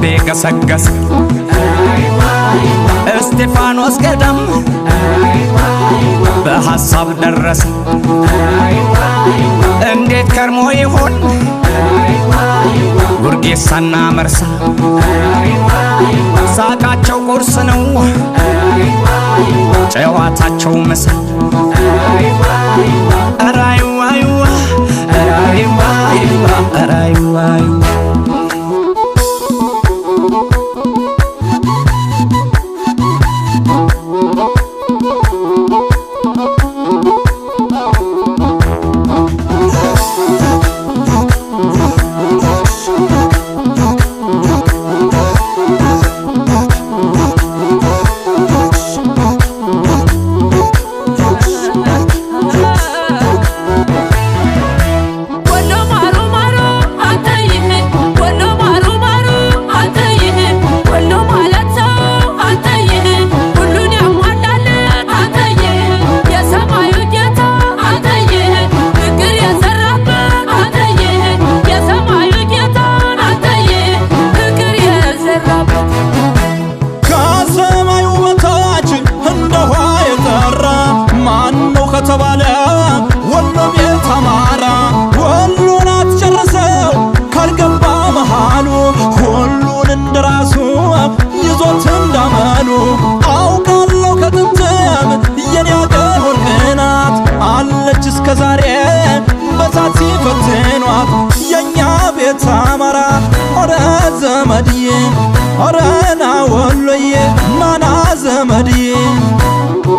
ልቤ ገሰገሰ እስጢፋኖስ ገዳም በሐሳብ ደረሰ እንዴት ከርሞ ይሆን ጉርጌሳና መርሳ ሳቃቸው ቁርስ ነው ጨዋታቸው ምሳ ከተባለ ወሎ ቤት አማራ ወሎን አትጨርሰው ካልገባ መሃሉ ሁሉን እንደራሱ ይዞት እንዳመሉ አውቃለሁ ከጥንትም የኔ አገር ወርቅ ናት አለች እስከ ዛሬ በሳት ሲፈትኗት የኛ ቤት አማራ ኦረ ዘመድዬ ኦረ